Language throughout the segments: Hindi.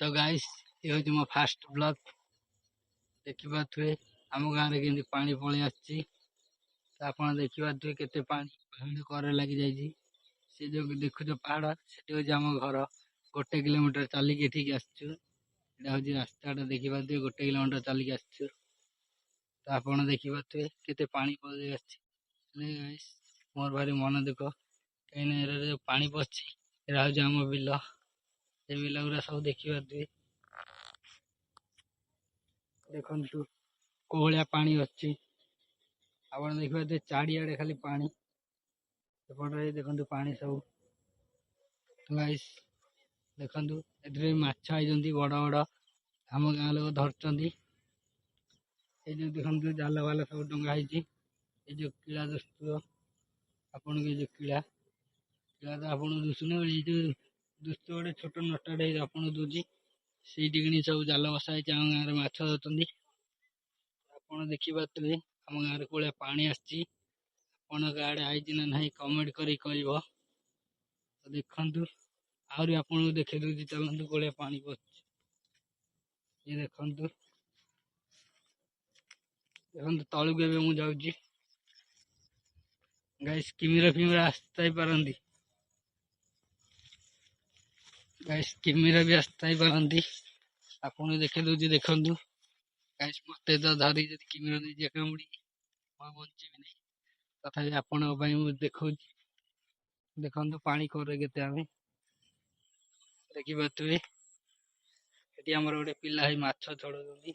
तो गाइस ये हूँ मो फास्ट ब्लॉग देखिए आम गाँव में केमती पानी पलि आसी आप देखिए केते पानी भिड़ कर लगी जाइए से जो देखुच पहाड़ से हूँ आम घर 1 किलोमीटर चलिक एठिक आसचु हूँ रास्ता देखिए 1 किलोमीटर चलिक आसचु तो आप देखिए केते पानी पलि आसी मोर भारी मन दुख कहीं जो पानी पसी हूँ आम बिल से बिल गुरा सब देखिए देखु कोहलिया पानी अच्छी आप देखिए चारिआडे खाली पानी सेपटे देखु पानी सब गाइस देखु ए माछ आई बड़ बड़ आम गाँ लोग धरती ये जो देखो जाल वाल सब डंगा ये जो किला दोस्तु आपन के जो किला किला तो आप दुसुन ये जो दोस्तु गोटे छोट नटाटे आप दूसरी से सब जाल बसा आम गाँव में माछ धरती आप देखिए आम गाँव को पानी आसी आड़े आई ना ना कमेंट कर देखु आहरी आप देखे दूसरी चलते कोड़े पानी पड़े ये देखु देखो तलू के मुझे जाऊँगी गाइस किमिरा फिमिरा आसता ही पारती गाइस किमिरा भी आसता ही पारती आप देखे दूसरी देखु गाइस मत तो धरी जब किमिरा नहीं कामुड़ी बची भी नहीं तथा आपण देखो देखु पानी करे केते आम देखिए ये गोटे पिला माछ छड़ाऊँ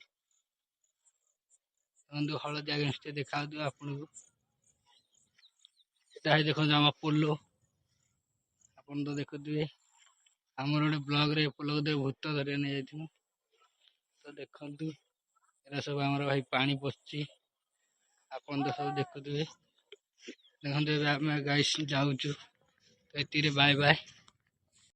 हलदिया गेस्ट देखा आपन को देखो आम पोलो आप तो देखुए आम गोटे ब्लॉग रे पोलो भूत धरिया नहीं जाइए तो देखु एरा सब आम भाई पानी पशि आप तो सब देखुए देखते आम गाइस जाऊँ तो ये बाय बाय।